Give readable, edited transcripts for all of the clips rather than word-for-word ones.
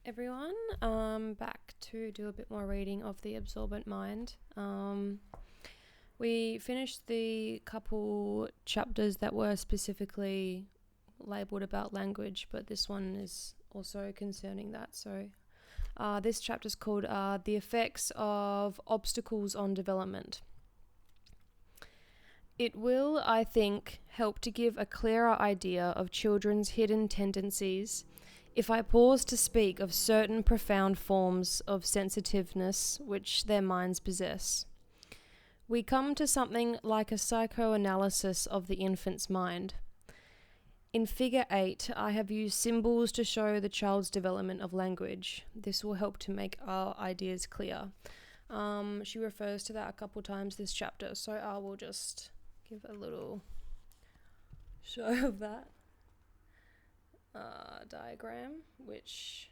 everyone. Back to do a bit more reading of the Absorbant Mind. We finished the couple chapters that were specifically labelled about language, but this one is also concerning that. So this chapter is called The Effects of Obstacles on Development. It will, I think, help to give a clearer idea of children's hidden tendencies if I pause to speak of certain profound forms of sensitiveness which their minds possess. We come to something like a psychoanalysis of the infant's mind. In Figure 8, I have used symbols to show the child's development of language. This will help to make our ideas clear. She refers to that a couple times this chapter, so I will just give a little show of that diagram, which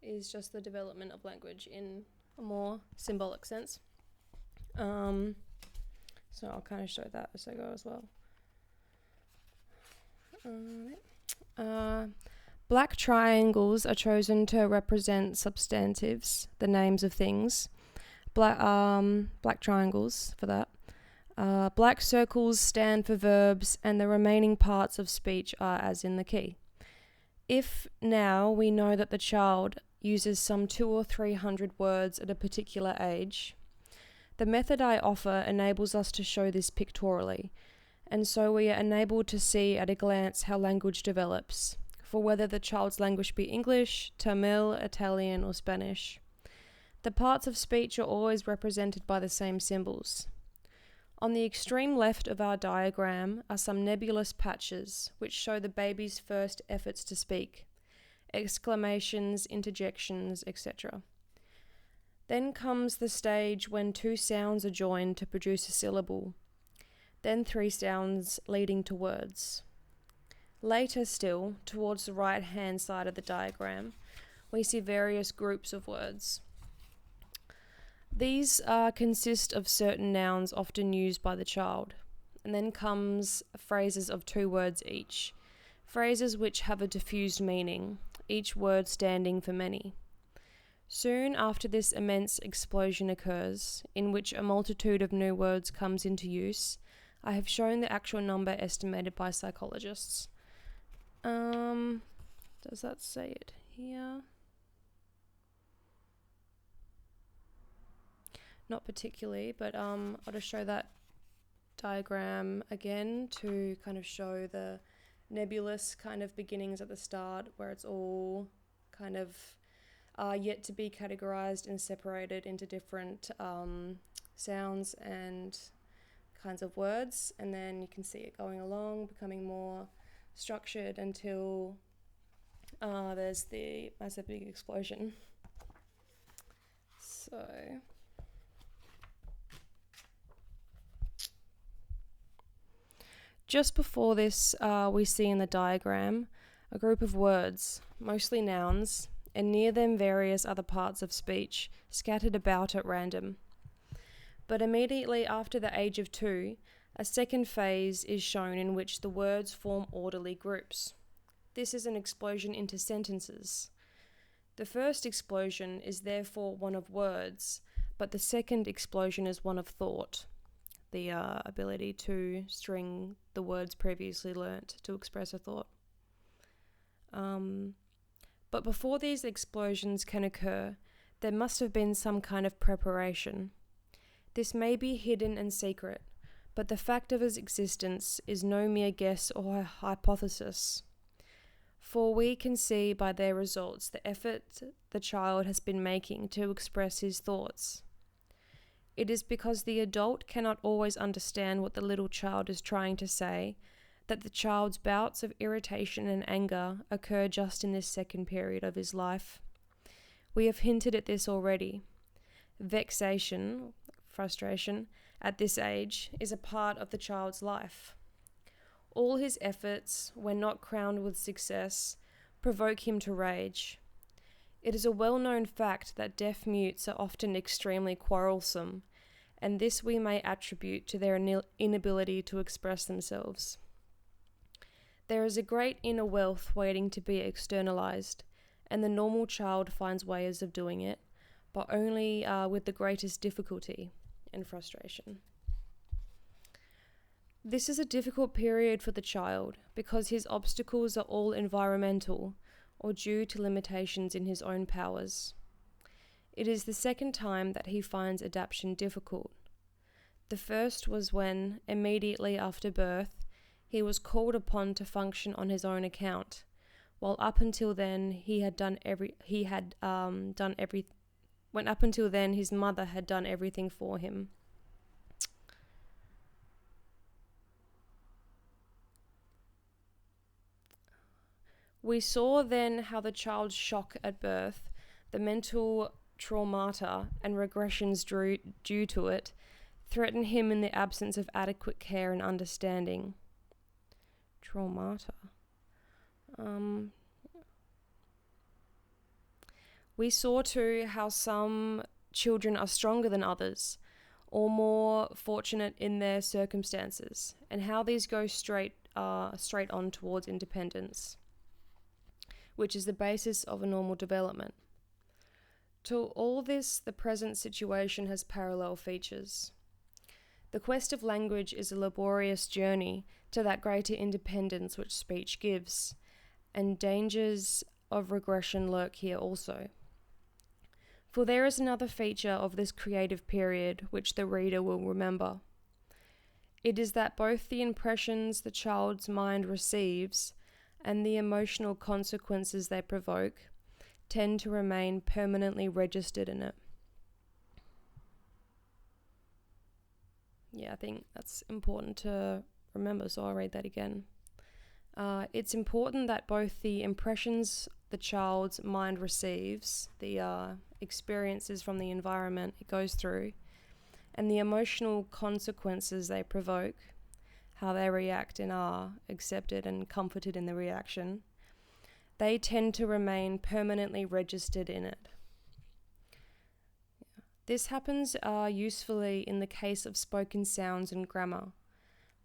is just the development of language in a more symbolic sense. So I'll kind of show that as I go as well. Black triangles are chosen to represent substantives, the names of things. Black triangles for that. Black circles stand for verbs, and the remaining parts of speech are as in the key. If now we know that the child uses some 200 or 300 words at a particular age, the method I offer enables us to show this pictorially, and so we are enabled to see at a glance how language develops, for whether the child's language be English, Tamil, Italian, or Spanish. The parts of speech are always represented by the same symbols. On the extreme left of our diagram are some nebulous patches which show the baby's first efforts to speak, exclamations, interjections, etc. Then comes the stage when two sounds are joined to produce a syllable, then three sounds leading to words. Later still, towards the right-hand side of the diagram, we see various groups of words. These consist of certain nouns often used by the child, and then comes phrases of 2 words each, phrases which have a diffused meaning, each word standing for many. Soon after this immense explosion occurs, in which a multitude of new words comes into use, I have shown the actual number estimated by psychologists. Does that say it here? Not particularly, but I'll just show that diagram again to kind of show the nebulous kind of beginnings at the start, where it's all kind of yet to be categorized and separated into different sounds and kinds of words, and then you can see it going along, becoming more structured until there's the massive big explosion. So just before this, we see in the diagram a group of words, mostly nouns, and near them various other parts of speech, scattered about at random. But immediately after the age of 2, a second phase is shown in which the words form orderly groups. This is an explosion into sentences. The first explosion is therefore one of words, but the second explosion is one of thought. The ability to string the words previously learnt to express a thought. But before these explosions can occur, there must have been some kind of preparation. This may be hidden and secret, but the fact of its existence is no mere guess or hypothesis. For we can see by their results the effort the child has been making to express his thoughts. It is because the adult cannot always understand what the little child is trying to say that the child's bouts of irritation and anger occur just in this second period of his life. We have hinted at this already. Vexation, frustration, at this age is a part of the child's life. All his efforts, when not crowned with success, provoke him to rage. It is a well-known fact that deaf mutes are often extremely quarrelsome, and this we may attribute to their inability to express themselves. There is a great inner wealth waiting to be externalized, and the normal child finds ways of doing it, but only with the greatest difficulty and frustration. This is a difficult period for the child because his obstacles are all environmental or due to limitations in his own powers. It is the second time that he finds adaptation difficult. The first was when, immediately after birth, he was called upon to function on his own account, while up until then his mother had done everything for him. We saw then how the child's shock at birth, the mental traumata and regressions due to it, threaten him in the absence of adequate care and understanding. Traumata. We saw too how some children are stronger than others, or more fortunate in their circumstances, and how these go straight on towards independence, which is the basis of a normal development. To all this, the present situation has parallel features. The quest of language is a laborious journey to that greater independence which speech gives, and dangers of regression lurk here also. For there is another feature of this creative period which the reader will remember. It is that both the impressions the child's mind receives and the emotional consequences they provoke tend to remain permanently registered in it. Yeah, I think that's important to remember, so I'll read that again. It's important that both the impressions the child's mind receives, the experiences from the environment it goes through, and the emotional consequences they provoke, how they react and are accepted and comforted in the reaction, they tend to remain permanently registered in it. This happens usefully in the case of spoken sounds and grammar,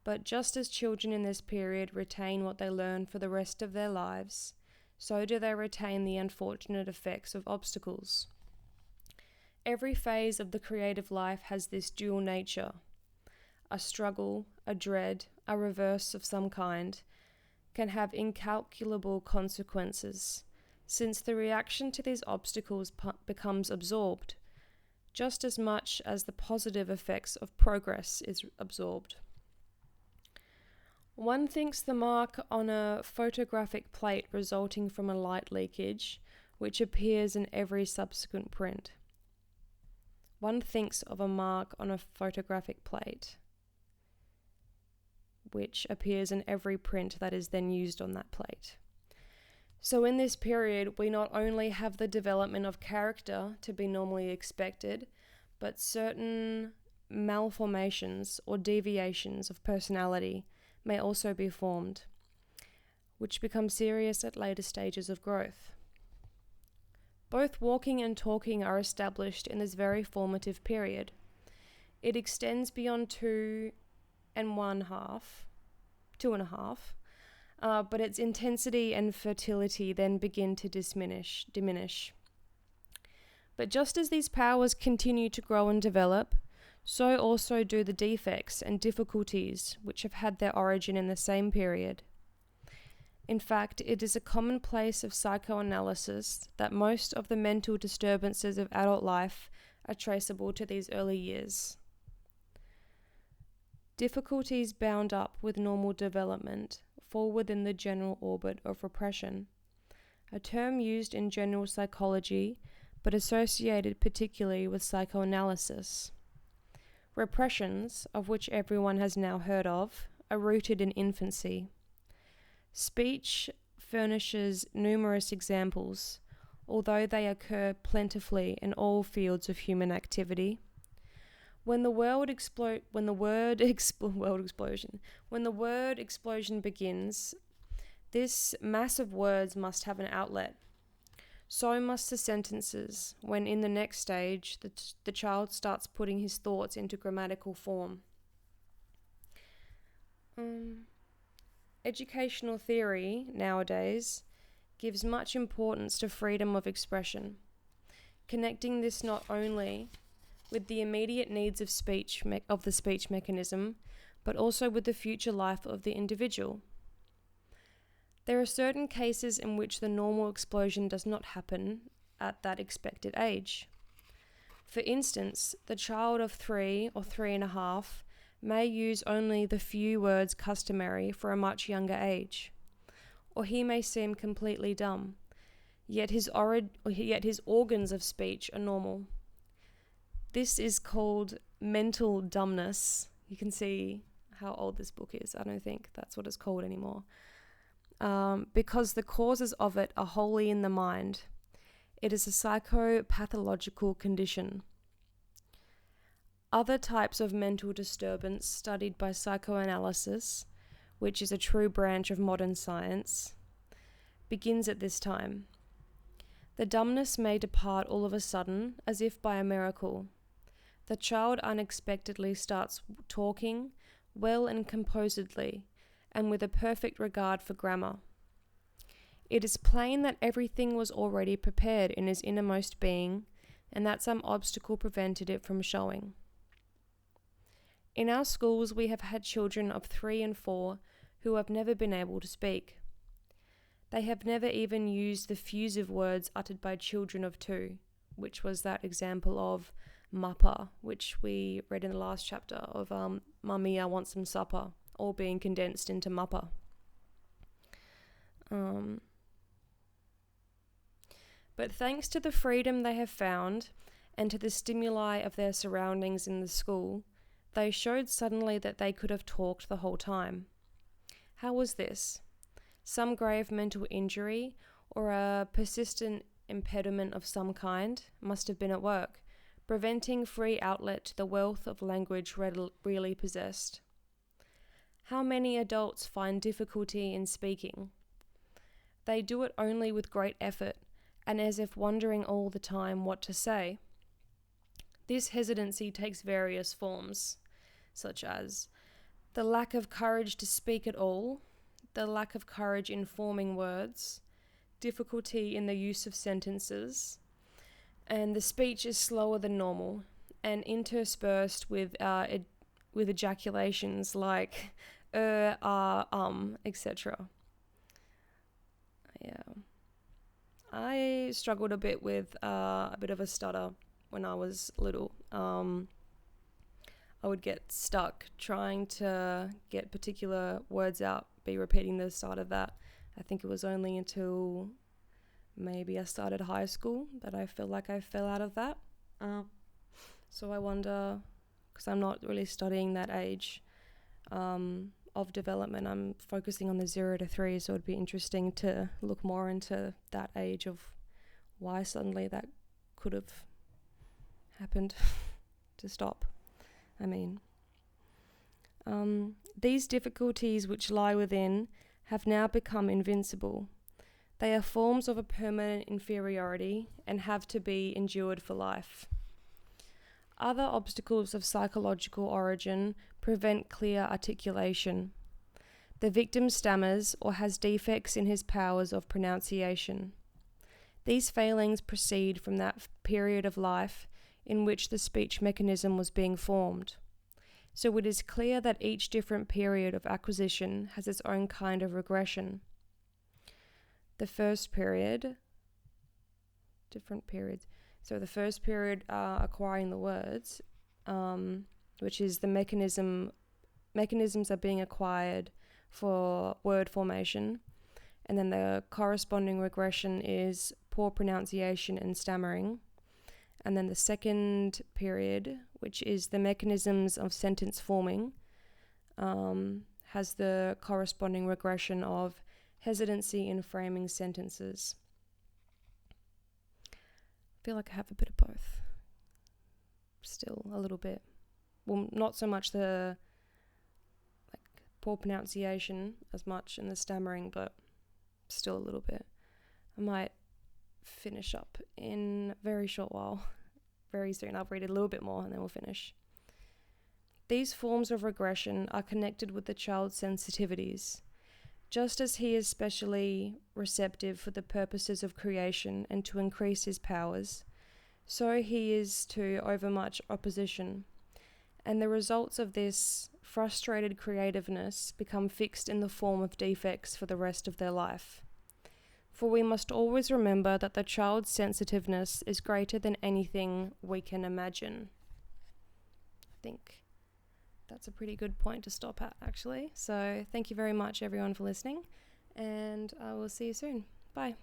but just as children in this period retain what they learn for the rest of their lives, so do they retain the unfortunate effects of obstacles. Every phase of the creative life has this dual nature, a struggle, a dread, a reverse of some kind, can have incalculable consequences, since the reaction to these obstacles becomes absorbed, just as much as the positive effects of progress is absorbed. One thinks the mark on a photographic plate resulting from a light leakage, which appears in every subsequent print. One thinks of a mark on a photographic plate, which appears in every print that is then used on that plate. So in this period, we not only have the development of character to be normally expected, but certain malformations or deviations of personality may also be formed, which become serious at later stages of growth. Both walking and talking are established in this very formative period. It extends beyond 2.5, but its intensity and fertility then begin to diminish. But just as these powers continue to grow and develop, so also do the defects and difficulties which have had their origin in the same period. In fact, it is a commonplace of psychoanalysis that most of the mental disturbances of adult life are traceable to these early years. Difficulties bound up with normal development fall within the general orbit of repression, a term used in general psychology but associated particularly with psychoanalysis. Repressions, of which everyone has now heard of, are rooted in infancy. Speech furnishes numerous examples, although they occur plentifully in all fields of human activity. When the word explosion begins, this mass of words must have an outlet. So must the sentences, when in the next stage the child starts putting his thoughts into grammatical form. Educational theory nowadays gives much importance to freedom of expression, connecting this not only with the immediate needs of the speech mechanism, but also with the future life of the individual. There are certain cases in which the normal explosion does not happen at that expected age. For instance, the child of 3 or 3.5 may use only the few words customary for a much younger age, or he may seem completely dumb, yet his organs of speech are normal. This is called mental dumbness. You can see how old this book is. I don't think that's what it's called anymore. Because the causes of it are wholly in the mind. It is a psychopathological condition. Other types of mental disturbance studied by psychoanalysis, which is a true branch of modern science, begins at this time. The dumbness may depart all of a sudden, as if by a miracle. The child unexpectedly starts talking well and composedly, and with a perfect regard for grammar. It is plain that everything was already prepared in his innermost being, and that some obstacle prevented it from showing. In our schools, we have had children of 3 and 4 who have never been able to speak. They have never even used the fusive words uttered by children of 2, which was that example of mappa, which we read in the last chapter of Mummy, I want some supper, all being condensed into mappa. But thanks to the freedom they have found and to the stimuli of their surroundings in the school, they showed suddenly that they could have talked the whole time. How was this? Some grave mental injury or a persistent impediment of some kind must have been at work, preventing free outlet to the wealth of language really possessed. How many adults find difficulty in speaking? They do it only with great effort, and as if wondering all the time what to say. This hesitancy takes various forms, such as the lack of courage to speak at all, the lack of courage in forming words, difficulty in the use of sentences, and the speech is slower than normal and interspersed with ejaculations like etc. Yeah. I struggled a bit with a bit of a stutter when I was little. I would get stuck trying to get particular words out, be repeating the start of that. I think it was only until maybe I started high school that I feel like I fell out of that. So I wonder, because I'm not really studying that age of development, I'm focusing on the 0 to 3, so it'd be interesting to look more into that age of why suddenly that could have happened to stop. These difficulties which lie within have now become invincible. They are forms of a permanent inferiority and have to be endured for life. Other obstacles of psychological origin prevent clear articulation. The victim stammers or has defects in his powers of pronunciation. These failings proceed from that period of life in which the speech mechanism was being formed. So it is clear that each different period of acquisition has its own kind of regression. The first period, different periods. So the first period, acquiring the words, which is the mechanisms are being acquired for word formation. And then the corresponding regression is poor pronunciation and stammering. And then the second period, which is the mechanisms of sentence forming, has the corresponding regression of hesitancy in framing sentences. I feel like I have a bit of both. Still a little bit. Well, not so much the poor pronunciation as much in the stammering, but still a little bit. I might finish up in a very short while. Very soon. I'll read a little bit more and then we'll finish. These forms of regression are connected with the child's sensitivities. Just as he is specially receptive for the purposes of creation and to increase his powers, so he is to overmuch opposition, and the results of this frustrated creativeness become fixed in the form of defects for the rest of their life. For we must always remember that the child's sensitiveness is greater than anything we can imagine. I think that's a pretty good point to stop at, actually. So thank you very much, everyone, for listening, and I will see you soon. Bye.